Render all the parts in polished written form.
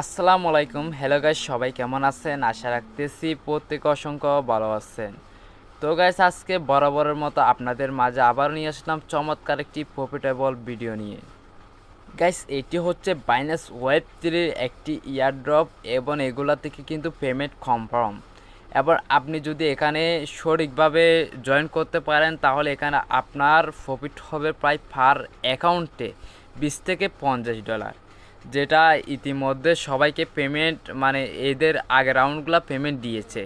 আসসালামু আলাইকুম। Hello guys, সবাই কেমন আছেন? আশা রাখতেছি প্রত্যেকে অসংখ্য ভালো আছেন। তো গাইস, আজকে বরাবরের মতো আপনাদের মাঝে আবার নিয়ে আসলাম চমৎকার একটি প্রফিটেবল ভিডিও নিয়ে। গাইস, এটি হচ্ছে বাইন্যান্স ওয়েব 3 একটি ইয়ারড্রপ এবং এগুলা থেকে কিন্তু পেমেন্ট কনফার্ম। এবার আপনি যদি এখানে সঠিকভাবে জয়েন করতে পারেন তাহলে এখানে আপনার প্রফিট হবে প্রায় পার অ্যাকাউন্টে $20 থেকে $50, যেটা ইতিমধ্যে সবাইকে পেমেন্ট এদের আগের রাউন্ডগুলো পেমেন্ট দিয়েছে।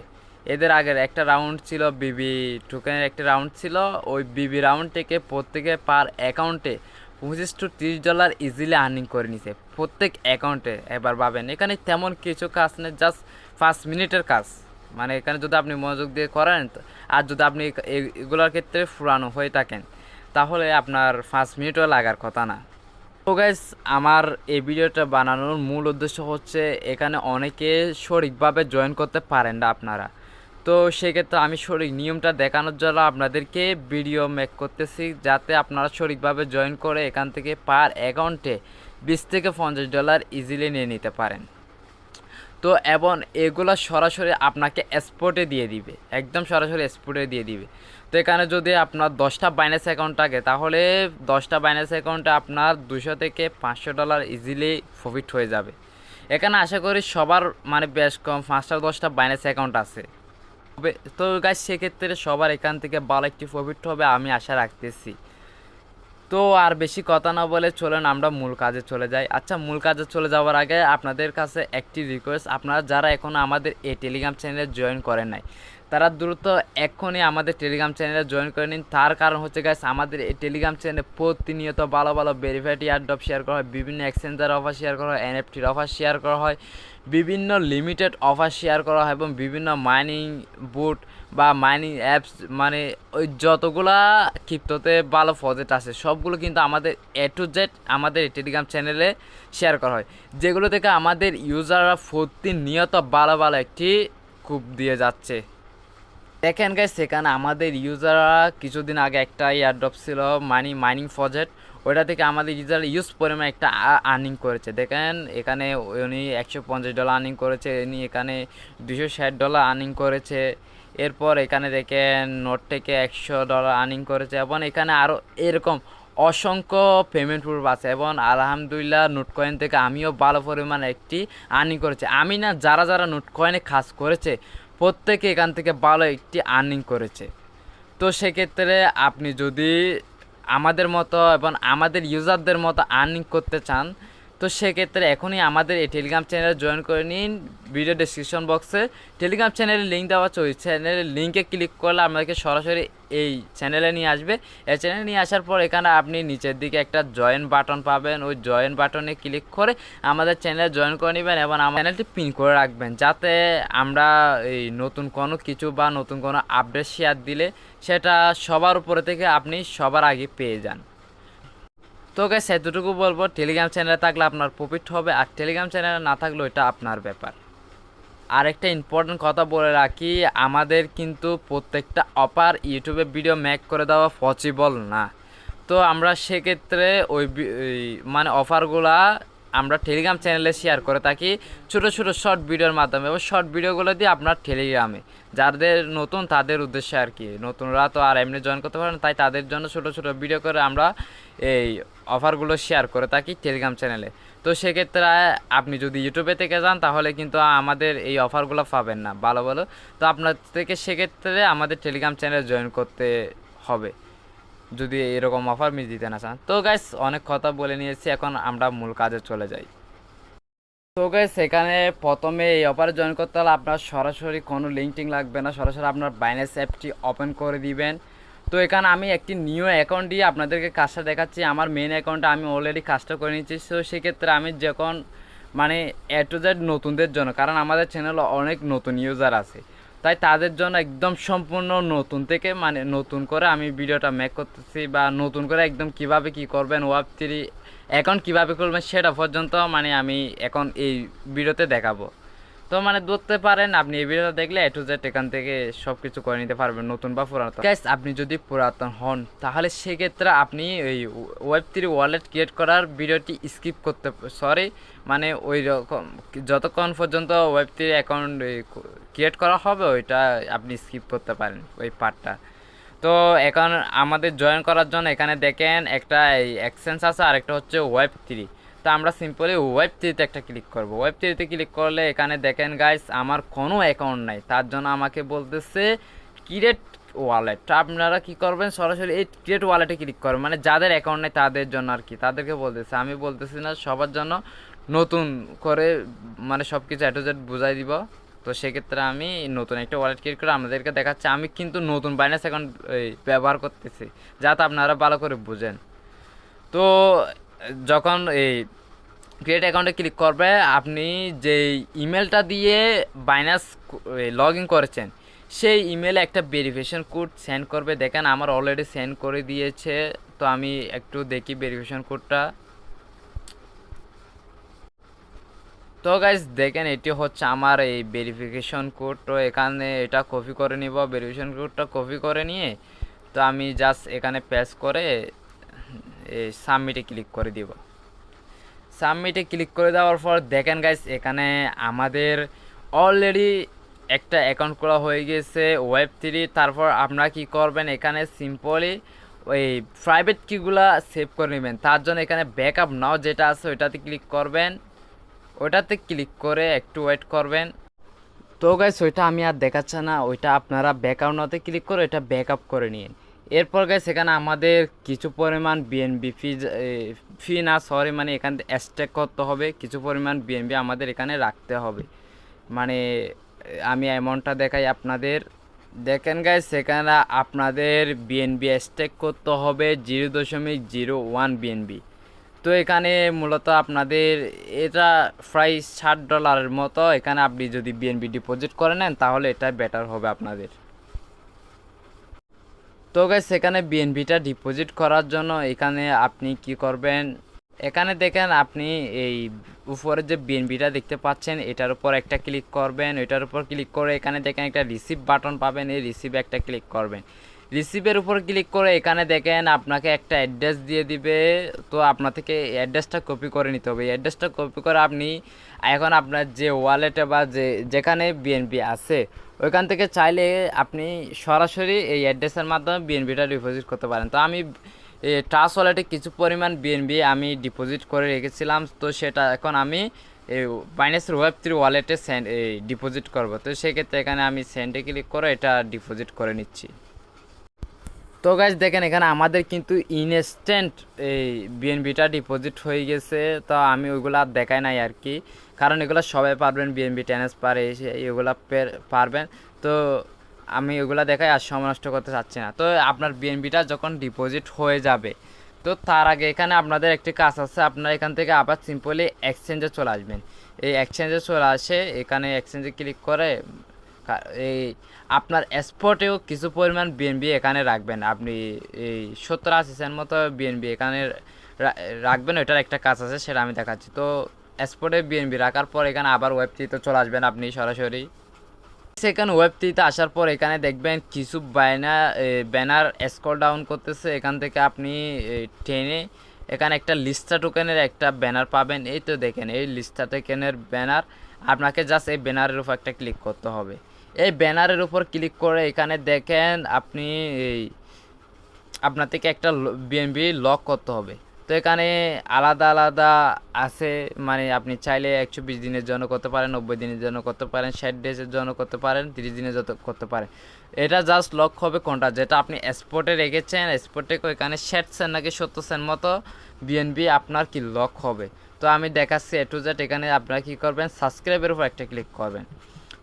এদের আগের একটা রাউন্ড ছিল বিবি টোকেনের একটা রাউন্ড ছিল, ওই বিবি রাউন্ড থেকে প্রত্যেকে পার অ্যাকাউন্টে $25 to $30 ইজিলি আর্নিং করে নিছে প্রত্যেক অ্যাকাউন্টে। এবার ভাবেন, এখানে তেমন কিছু কাজ নেই, জাস্ট 5 মিনিটের কাজ। এখানে যদি আপনি মনোযোগ দিয়ে করেন আর যদি আপনি এগুলোর ক্ষেত্রে পুরানো হয়ে থাকেন তাহলে আপনার 5 মিনিটও লাগার কথা না। তো গাইস, আমার এই ভিডিওটা বানানোর মূল উদ্দেশ্য হচ্ছে এখানে অনেকে সঠিকভাবে জয়েন করতে পারেন না আপনারা। তো সেক্ষেত্রে আমি সঠিক নিয়মটা দেখানোর জন্য আপনাদেরকে ভিডিও মেক করতেছি, যাতে আপনারা সঠিকভাবে জয়েন করে এখান থেকে পার অ্যাকাউন্টে $20 থেকে $50 ইজিলি নিয়ে নিতে পারেন। তো এবং এগুলো সরাসরি আপনাকে স্পটে দিয়ে দিবে, একদম সরাসরি স্পটে দিয়ে দিবে। তো এখানে যদি আপনার 10টা বাইন্যান্স অ্যাকাউন্ট থাকে তাহলে 10টা বাইন্যান্স অ্যাকাউন্টে আপনার $200 থেকে $500 ইজিলি প্রফিট হয়ে যাবে। এখানে আশা করি সবার বেশ কম 5টা 10টা বাইন্যান্স অ্যাকাউন্ট আছে। তো গাইস, সেক্ষেত্রে সবার এখান থেকে ভালো একটি প্রফিট হবে আমি আশা রাখতেছি। তো আর বেশি কথা না বলে চলেন আমরা মূল কাজে চলে যাই। আচ্ছা, মূল কাজে চলে যাওয়ার আগে আপনাদের কাছে একটি রিকোয়েস্ট, আপনারা যারা এখনও আমাদের এই টেলিগ্রাম চ্যানেলে জয়েন করেন নাই তারা দ্রুত এক্ষুনি আমাদের টেলিগ্রাম চ্যানেলে জয়েন করে নিন। তার কারণ হচ্ছে গাইস, আমাদের এই টেলিগ্রাম চ্যানেলে প্রতিনিয়ত ভালো ভালো ভেরিফাইড এয়ারড্রপ শেয়ার করা হয়, বিভিন্ন এক্সচেঞ্জার অফার শেয়ার করা হয়, এনএফটির অফার শেয়ার করা হয়, বিভিন্ন লিমিটেড অফার শেয়ার করা হয় এবং বিভিন্ন মাইনিং বুট বা মাইনিং অ্যাপস, ওই যতগুলা ক্রিপ্টোতে ভালো প্রজেক্ট আছে সবগুলো কিন্তু আমাদের A to Z আমাদের টেলিগ্রাম চ্যানেলে শেয়ার করা হয়, যেগুলো থেকে আমাদের ইউজাররা প্রতিনিয়ত ভালো ভালো একটি কূপ দিয়ে যাচ্ছে। দেখেন গাইস, সেখানে আমাদের ইউজাররা কিছুদিন আগে একটা এয়ারড্রপ ছিল মাইনিং প্রজেক্ট, ওইটা থেকে আমাদের ইউজার ইউজ পরিমাণ একটা আর্নিং করেছে। দেখেন এখানে উনি $150 আর্নিং করেছে, উনি এখানে $260 আর্নিং করেছে। এরপর এখানে দেখেন নোট থেকে $100 আর্নিং করেছে এবং এখানে আরও এরকম অসংখ্য পেমেন্ট প্রুফ আছে এবং আলহামদুলিল্লাহ নোট কয়েন থেকে আমিও ভালো পরিমাণ একটি আর্নিং করেছি। আমি না, যারা যারা নোট কয়েনে কাজ করেছে প্রত্যেকে এখান থেকে ভালো একটি আর্নিং করেছে। তো সেক্ষেত্রে আপনি যদি আমাদের মতো এবং আমাদের ইউজারদের মতো আর্নিং করতে চান তো সেক্ষেত্রে এখনই আমাদের এই টেলিগ্রাম চ্যানেলে জয়েন করে নিন। ভিডিও ডেসক্রিপশন বক্সে টেলিগ্রাম চ্যানেলের লিঙ্ক দেওয়া আছে, ওই চ্যানেলের লিঙ্কে ক্লিক করলে আপনাকে সরাসরি এই চ্যানেলে নিয়ে আসবে। এই চ্যানেলে নিয়ে আসার পর এখানে আপনি নিচের দিকে একটা জয়েন বাটন পাবেন, ওই জয়েন বাটনে ক্লিক করে আমাদের চ্যানেলে জয়েন করে নেবেন এবং আমার চ্যানেলটি পিন করে রাখবেন, যাতে আমরা এই নতুন কোনো কিছু বা নতুন কোনো আপডেট শেয়ার দিলে সেটা সবার উপরে থেকে আপনি সবার আগে পেয়ে যান। তো গাইস, এতটুকু বলবো, টেলিগ্রাম চ্যানেলে থাকলে আপনার প্রফিট হবে আর টেলিগ্রাম চ্যানেলে না থাকলে এটা আপনার ব্যাপার। আর একটা ইম্পর্টেন্ট কথা বলে রাখি, আমাদের কিন্তু প্রত্যেকটা অফার ইউটিউবে ভিডিও মেক করে দেওয়া পসিবল না। তো আমরা সেক্ষেত্রে ওই অফারগুলা আমরা টেলিগ্রাম চ্যানেলে শেয়ার করে থাকি ছোটো ছোটো শর্ট ভিডিওর মাধ্যমে, এবং শর্ট ভিডিওগুলো দিয়ে আপনার টেলিগ্রামে যাদের নতুন তাদের উদ্দেশ্যে আর কি, নতুনরা তো আর এমনি জয়েন করতে পারে না, তাই তাদের জন্য ছোটো ছোটো ভিডিও করে আমরা এই অফারগুলো শেয়ার করে থাকি টেলিগ্রাম চ্যানেলে। তো সেক্ষেত্রে আপনি যদি ইউটিউবে থেকে যান তাহলে কিন্তু আমাদের এই অফারগুলো পাবেন না ভালো ভালো। তো আপনার থেকে সেক্ষেত্রে আমাদের টেলিগ্রাম চ্যানেলে জয়েন করতে হবে যদি এরকম অফার মিস দিতে না চান। তো গাইস, অনেক কথা বলে নিয়েছি, এখন আমরা মূল কাজে চলে যাই। তো গাইস, এখানে প্রথমে এই অফারে জয়েন করতে হলে আপনার সরাসরি কোনো লিঙ্ক টিঙ্ক লাগবে না, সরাসরি আপনার বাইন্যান্স অ্যাপটি ওপেন করে দিবেন। তো এখানে আমি একটি নিউ অ্যাকাউন্ট দিয়ে আপনাদেরকে কাজটা দেখাচ্ছি। আমার মেন অ্যাকাউন্টে আমি অলরেডি কাজটা করে নিচ্ছি। তো সেক্ষেত্রে আমি যখন A to Z নতুনদের জন্য, কারণ আমাদের চ্যানেলে অনেক নতুন ইউজার আছে, তাই তাদের জন্য একদম সম্পূর্ণ নতুন থেকে নতুন করে আমি ভিডিওটা মেক করতেছি, বা নতুন করে একদম কিভাবে কি করবেন, ওয়াব 3 অ্যাকাউন্ট কীভাবে করবেন সেটা পর্যন্ত আমি এখন এই ভিডিওতে দেখাবো। তো মানে ধরতে পারেন আপনি এই ভিডিওটা দেখলে এ টু জেড এখান থেকে সব কিছু করে নিতে পারবেন, নতুন বা পুরাতন। গাইস, আপনি যদি পুরাতন হন তাহলে সেক্ষেত্রে আপনি এই ওয়েব3 ওয়ালেট ক্রিয়েট করার ভিডিওটি স্কিপ করতে, সরি মানে ওই রকম যতক্ষণ পর্যন্ত ওয়েব3 অ্যাকাউন্ট ক্রিয়েট করা হবে ওইটা আপনি স্কিপ করতে পারেন ওই পার্টটা। তো এখন আমাদের জয়েন করার জন্য এখানে দেখেন একটা এই এক্সচেঞ্জ আছে আর একটা হচ্ছে ওয়েব3। তো আমরা সিম্পলি ওয়েব3তে একটা ক্লিক করব। ওয়েব3তে ক্লিক করলে এখানে দেখেন গাইস আমার কোনো অ্যাকাউন্ট নাই, তার জন্য আমাকে বলতেছে ক্রিয়েট ওয়ালেট। তো আপনারা কী করবেন, সরাসরি এই ক্রিয়েট ওয়ালেটে ক্লিক করবেন, মানে যাদের অ্যাকাউন্ট নেই তাদের জন্য আর কি, তাদেরকে বলতেছে, আমি বলতেছি না, সবার জন্য নতুন করে মানে সব কিছু এ টু জেড বুঝাই দিব। তো সেক্ষেত্রে আমি নতুন একটা ওয়ালেট ক্রিয়েট করে আপনাদেরকে দেখাচ্ছি। আমি কিন্তু নতুন বাইন্যান্স অ্যাকাউন্ট ব্যবহার করতেছি, যাতে আপনারা ভালো করে বুঝেন। তো যখন এই ক্রিয়েট অ্যাকাউন্টে ক্লিক করবে, আপনি যেই ইমেলটা দিয়ে বাইন্যান্স লগ ইন করেছেন সেই ইমেলে একটা ভেরিফিকেশন কোড সেন্ড করবে। দেখেন আমার অলরেডি সেন্ড করে দিয়েছে। তো আমি একটু দেখি ভেরিফিকেশন কোডটা। তো গাইজ দেখেন এটি হচ্ছে আমার এই ভেরিফিকেশন কোড। তো এখানে এটা কপি করে নিব, ভেরিফিকেশন কোডটা কপি করে নিয়ে তো আমি জাস্ট এখানে পেস্ট করে এই সাবমিটে ক্লিক করে দিব। সাবমিটে ক্লিক করে দেওয়ার পর দেখেন গাইজ এখানে আমাদের অলরেডি একটা অ্যাকাউন্ট করা হয়ে গেছে ওয়েব3। তারপর আপনারা কি করবেন, এখানে সিম্পলি ওই প্রাইভেট কিগুলা সেভ করে নেবেন। তার জন্য এখানে ব্যাকআপ নাও যেটা আছে ওইটাতে ক্লিক করবেন, ওইটাতে ক্লিক করে একটু ওয়েট করবেন। তো গাইস ওইটা আমি আর দেখাচ্ছি না, ওইটা আপনারা ব্যাকআপ নাওতে ক্লিক করে এটা ব্যাকআপ করে নিন। এরপর গাইস এখানে আমাদের কিছু পরিমাণ বিএনবি ফি না সরি মানে এখান থেকে স্টেক করতে হবে, কিছু পরিমাণ বিএনবি আমাদের এখানে রাখতে হবে। মানে আমি অ্যামাউন্টটা দেখাই আপনাদের। দেখেন গাইস এখানে আপনাদের বিএনবি স্টেক করতে হবে 0.01 বিএনবি। তো এখানে মূলত আপনাদের এটা প্রায় $60 মতো। এখানে আপনি যদি বিএনবি ডিপোজিট করে নেন তাহলে এটা বেটার হবে আপনাদের। তো গাইস এখানে বিএনবিটা ডিপোজিট করার জন্য এখানে আপনি কি করবেন, এখানে দেখেন আপনি এই উপরে যে বিএনবিটা দেখতে পাচ্ছেন এটার উপর একটা ক্লিক করবেন। এটার উপর ক্লিক করে এখানে দেখেন একটা রিসিভ বাটন পাবেন, এই রিসিভে একটা ক্লিক করবেন। রিসিভের উপর ক্লিক করে এখানে দেখেন আপনাকে একটা অ্যাড্রেস দিয়ে দিবে। তো আপনার থেকে অ্যাড্রেসটা কপি করে নিতে হবে। অ্যাড্রেসটা কপি করে আপনি এখন আপনার যে ওয়ালেটে বা যেখানে বিএনবি আছে ওইখান থেকে চাইলে আপনি সরাসরি এই অ্যাড্রেসের মাধ্যমে বিএনবিটা ডিপোজিট করতে পারেন। তো আমি ট্রাস্ট ওয়ালেটে কিছু পরিমাণ বিএনবি আমি ডিপোজিট করে রেখেছিলাম, তো সেটা এখন আমি এই বাইন্যান্সের ওয়েব3 ওয়ালেটে ডিপোজিট করব। তো সেক্ষেত্রে এখানে আমি সেন্ডে ক্লিক করে এটা ডিপোজিট করে নিচ্ছি। তো গাইজ দেখেন এখানে আমাদের কিন্তু ইনস্ট্যান্ট এই বিএনবিটা ডিপোজিট হয়ে গেছে। তো আমি ওইগুলো আর দেখাই নাই আর কি, কারণ এগুলো সবাই পারবেন, বিএনবি ট্রান্সফার এগুলো পারবেন। তো আমি ওইগুলো দেখাই আর সময় নষ্ট করতে চাচ্ছি না। তো আপনার বিএনবিটা যখন ডিপোজিট হয়ে যাবে তো তার আগে এখানে আপনাদের একটি কাজ আছে, আপনারা এখান থেকে আবার সিম্পলি এক্সচেঞ্জে চলে আসবেন। এই এক্সচেঞ্জে চলে আসে এখানে এক্সচেঞ্জে ক্লিক করে এই আপনার স্পটেও কিছু পরিমাণ বিএনবি এখানে রাখবেন। আপনি এই 70-80 সেন্ট মতো বিএনবি এখানে রাখবেন। ওইটার একটা কাজ আছে সেটা আমি দেখাচ্ছি। তো স্পটে বিএনবি রাখার পর এখানে আবার ওয়েব3তে চলে আসবেন আপনি সরাসরি। সেখানে ওয়েব3তে আসার পর এখানে দেখবেন কিছু ব্যানার স্ক্রল ডাউন করতেছে। এখান থেকে আপনি টেনে এখানে একটা লিস্টা টোকেনের একটা ব্যানার পাবেন। এই তো দেখেন এই লিস্টা টোকেনের ব্যানার, আপনাকে জাস্ট এই ব্যানারের উপর একটা ক্লিক করতে হবে। এই ব্যানারের উপর ক্লিক করে এখানে দেখেন আপনি এই আপনার থেকে একটা বিএনবি লক করতে হবে। তো এখানে আলাদা আলাদা আছে, মানে আপনি চাইলে 120 দিনের জন্য করতে পারেন, 90 দিনের জন্য করতে পারেন, 60 ডেজের জন্য করতে পারেন, 30 দিনের জন্য করতে পারেন। এটা জাস্ট লক হবে কোনটা যেটা আপনি স্পটে রেখেছেন, স্পটে এখানে 60 সেন্ট নাকি 70 সেন্ট মতো বিএনবি আপনার কি লক হবে। তো আমি দেখাচ্ছি এ টু জেড। এখানে আপনারা কী করবেন, সাবস্ক্রাইবের উপর একটা ক্লিক করবেন।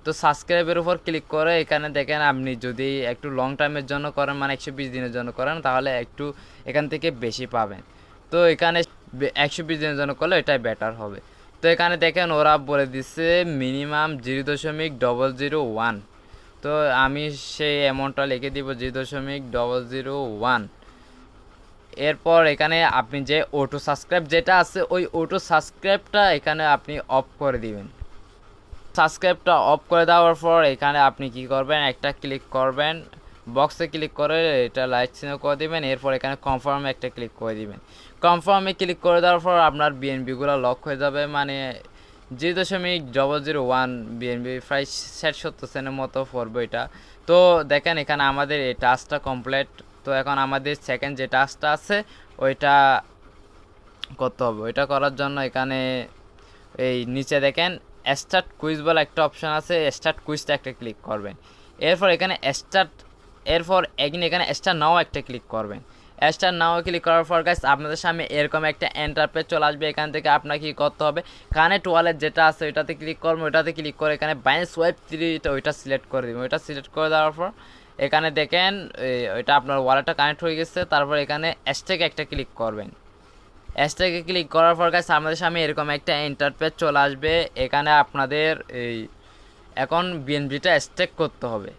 তো সাবস্ক্রাইবের উপর ক্লিক করে এখানে দেখেন আপনি যদি একটু লং টাইমের জন্য করেন, মানে 120 দিনের জন্য করেন, তাহলে একটু এখান থেকে বেশি পাবেন। তো এখানে 120 দিনের জন্য করলে এটাই বেটার হবে। তো এখানে দেখেন ওরা বলে দিচ্ছে মিনিমাম 0.001। তো আমি সেই অ্যামাউন্টটা লিখে দিব 0.001। এরপর এখানে আপনি যে অটো সাবস্ক্রাইব যেটা আছে ওই অটো সাবস্ক্রাইবটা এখানে আপনি অফ করে দিবেন। সাবস্ক্রাইবটা অফ করে দেওয়ার পর এখানে আপনি কি করবেন, একটা ক্লিক করবেন, বক্সে ক্লিক করে এটা লাইক চিহ্ন করে দিবেন। এরপর এখানে কনফার্মে একটা ক্লিক করে দিবেন। কনফার্মে ক্লিক করে দেওয়ার পর আপনার বিএনবিগুলো লক হয়ে যাবে, মানে 0.001 বিএনবি প্রায় 60-70 সেন্টের মতো পড়বে এটা। তো দেখেন এখানে আমাদের এই টাস্কটা কমপ্লিট। তো এখন আমাদের সেকেন্ড যে টাস্কটা আছে ওইটা করতে হবে। ওইটা করার জন্য এখানে এই নিচে দেখেন স্টার্ট কুইজ বলে একটা অপশান আছে, স্টার্ট কুইজটা একটা ক্লিক করবেন। এরপর এখানে এখানে স্টার্ট নাও একটা ক্লিক করবেন। স্টার্ট নাও ক্লিক করার পর গাইস আপনাদের সামনে এরকম একটা এন্টারপেজ চলে আসবে। এখান থেকে আপনাকে কী করতে হবে, কানেক্ট ওয়ালেট যেটা আছে ওইটাতে ক্লিক করবেন। ওইটাতে ক্লিক করে এখানে বাইন্যান্স ওয়েব 3 ওইটা সিলেক্ট করে দেবেন। ওইটা সিলেক্ট করে দেওয়ার পর এখানে দেখেন ওইটা আপনার ওয়ালেটটা কানেক্ট হয়ে গেছে। তারপর এখানে স্টেক একটা ক্লিক করবেন। হ্যাশট্যাগে ক্লিক করার পর গাইস আমাদের সামনে এরকম একটা ইন্টারপেজ চলে আসবে। এখানে আপনাদের এই এখন বিএনবিটা স্টেক করতে হবে।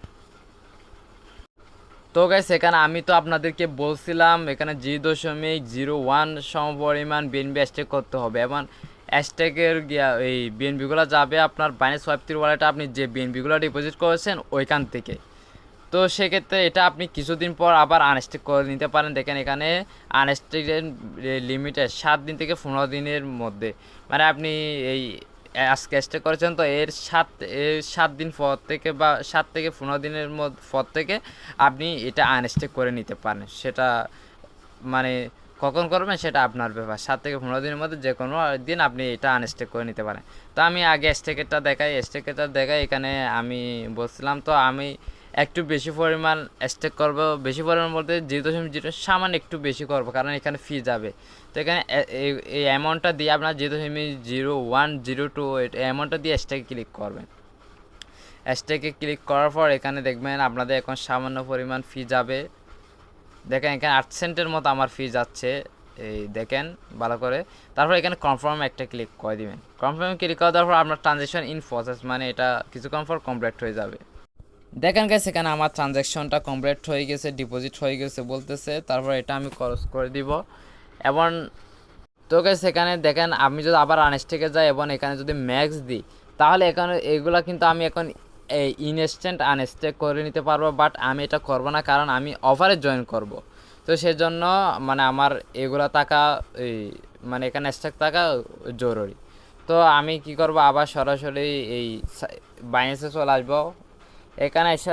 তো গাইস এখানে আমি তো আপনাদেরকে বলছিলাম এখানে 0.01 সমপরিমাণ বিএনবি স্টেক করতে হবে এবং স্টেকের এই বিএনবিগুলো যাবে আপনার বাইন্যান্স ওয়েব 3 ওয়ালেটে আপনি যে বিএনবিগুলো ডিপোজিট করেছেন ওইখান থেকে। তো সেক্ষেত্রে এটা আপনি কিছুদিন পর আবার আনস্টেক করে নিতে পারেন। দেখেন এখানে আনস্টেকের লিমিটেড 7 দিন থেকে 15 দিনের মধ্যে, মানে আপনি এই আজকে স্টেক করেছেন তো এর 7 দিন পর থেকে বা 7 থেকে 15 দিনের পর থেকে আপনি এটা আনস্টেক করে নিতে পারেন। সেটা মানে কখন করবেন সেটা আপনার ব্যাপার। 7 থেকে 15 দিনের মধ্যে যে কোনো দিন আপনি এটা আনস্টেক করে নিতে পারেন। তো আমি আগে স্টেকেরটা দেখাই। এখানে আমি বলছিলাম তো আমি একটু বেশি পরিমাণ স্টেক করব। বেশি পরিমাণ বলতে 0.0 সামান্য একটু বেশি করব, কারণ এখানে ফি যাবে। তো এখানে এই অ্যামাউন্টটা দিয়ে আপনার 0.0102 এই অ্যামাউন্টটা দিয়ে স্টেকে ক্লিক করবেন। স্টেকে ক্লিক করার পর এখানে দেখবেন আপনাদের এখন সামান্য পরিমাণ ফি যাবে। দেখেন এখানে 8 সেন্টের মতো আমার ফি যাচ্ছে, এই দেখেন ভালো করে। তারপর এখানে কনফার্ম একটা ক্লিক করে দিবেন। কনফার্ম ক্লিক করে দেওয়ার পর আপনার ট্রানজ্যাকশন ইন প্রসেস, মানে এটা কিছুক্ষণ পর কমপ্লিট হয়ে যাবে। দেখেন গাইস এখানে আমার ট্রানজ্যাকশনটা কমপ্লিট হয়ে গেছে, ডিপোজিট হয়ে গেছে বলতেছে। তারপর এটা আমি খরচ করে দিব এবং তো গাইস এখানে দেখেন আমি যদি আবার আনস্টেকে যাই এবং এখানে যদি ম্যাক্স দিই তাহলে এখানে এইগুলা কিন্তু আমি এখন এই ইনস্ট্যান্ট আনস্টেক করে নিতে পারবো। বাট আমি এটা করব না, কারণ আমি অফারে জয়েন করব। তো সেজন্য মানে আমার এগুলা টাকা এই মানে এখানে স্টক টাকা জরুরি। তো আমি কি করব, আবার সরাসরি এই বাইন্যান্সে চলে আসবো। এখানে এসে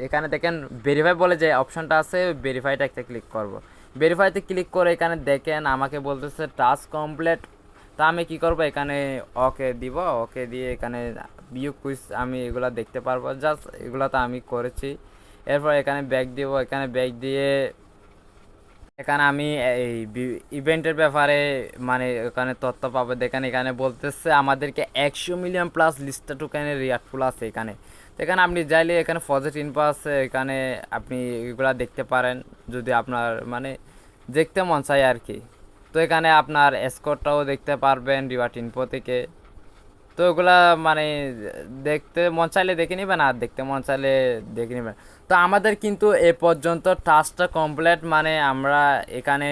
এখানে দেখেন ভেরিফাই বলে যে অপশনটা আছে, ভেরিফাইটা একটা ক্লিক করব। ভেরিফাইতে ক্লিক করে এখানে দেখেন আমাকে বলতেছে টাস্ক কমপ্লিট। তা আমি কি করব, এখানে ওকে দিব। ওকে দিয়ে এখানে ভিউ কুইজ আমি এগুলা দেখতে পারবো, জাস্ট এগুলা তো আমি করেছি। এরপর এখানে ব্যাক দিব। এখানে ব্যাক দিয়ে এখানে আমি এই ইভেন্টের ব্যাপারে মানে এখানে তথ্য পাবো। দেখেন এখানে বলতেছে আমাদেরকে 100 মিলিয়ন প্লাস লিস্টা টোকেনের রিয়াক্টফুল আছে এখানে। তো এখানে আপনি চাইলে এখানে ফজেট ইনফো আছে, এখানে আপনি এগুলা দেখতে পারেন যদি আপনার মানে দেখতে মন চায় আর কি। তো এখানে আপনার স্কোরটাও দেখতে পারবেন রিওয়ার্ড ইনফো থেকে। তো ওগুলা মানে দেখতে মন চাইলে দেখে নেবেন, আর দেখতে মন চাইলে দেখে নেবেন। তো আমাদের কিন্তু এ পর্যন্ত টাস্কটা কমপ্লিট, মানে আমরা এখানে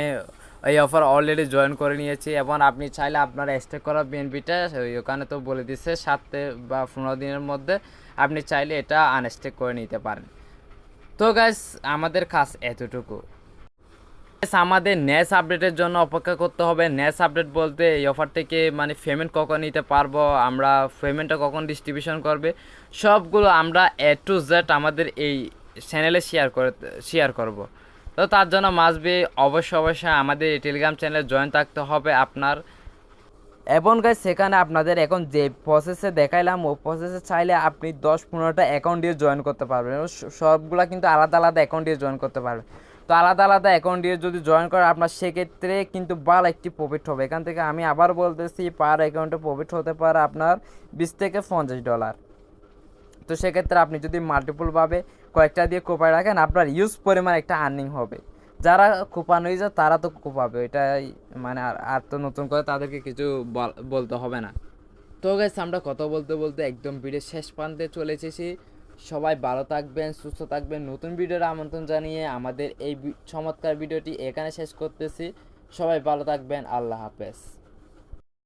এই অফার অলরেডি জয়েন করে নিয়েছি এবং আপনি চাইলে আপনার স্টেক করা বিএনপিটা ওখানে তো বলে দিচ্ছে 7 বা 15 দিনের মধ্যে আপনি চাইলে এটা আনস্টেক করে নিতে পারেন। তো গাইস আমাদের কাজ এতটুকু। আমাদের নেক্সট আপডেটের জন্য অপেক্ষা করতে হবে। নেক্সট আপডেট বলতে এই অফার থেকে মানে পেমেন্ট কখন নিতে পারবো, আমরা পেমেন্টটা কখন ডিস্ট্রিবিউশন করবে, সবগুলো আমরা A to Z আমাদের এই চ্যানেলে শেয়ার করব। তো তার জন্য মাসবি অবশ্যই আমাদের এই টেলিগ্রাম চ্যানেলে জয়েন থাকতে হবে আপনার। এবং গাইস সেখানে আপনাদের এখন যে প্রসেসে দেখাইলাম ও প্রসেসে চাইলে আপনি 10-15টা অ্যাকাউন্ট দিয়ে জয়েন করতে পারবেন। সবগুলা কিন্তু আলাদা আলাদা অ্যাকাউন্ট দিয়ে জয়েন করতে পারবেন। তো আলাদা আলাদা অ্যাকাউন্ট দিয়ে যদি জয়েন করে আপনার সেক্ষেত্রে কিন্তু ভালো একটি প্রফিট হবে। এখান থেকে আমি আবার বলতেছি পার অ্যাকাউন্টে প্রফিট হতে পারে আপনার $20 থেকে $50। তো সেক্ষেত্রে আপনি যদি মাল্টিপলভাবে কয়েকটা দিয়ে কোপায় রাখেন আপনার ইউজ পরিমাণ একটা আর্নিং হবে। যারা কোপানো হয়ে যায় তারা তো কোপাবে, এটাই মানে আর তো নতুন করে তাদেরকে কিছু বলতে হবে না। তো গাইস আমরা কথা বলতে বলতে একদম ভিডিও শেষ প্রান্তে চলে এসেছি। সবাই ভালো থাকবেন, সুস্থ থাকবেন। নতুন ভিডিওর আমন্ত্রণ জানিয়ে আমাদের এই চমৎকার ভিডিওটি এখানে শেষ করতেছি। সবাই ভালো থাকবেন, আল্লাহ হাফেজ।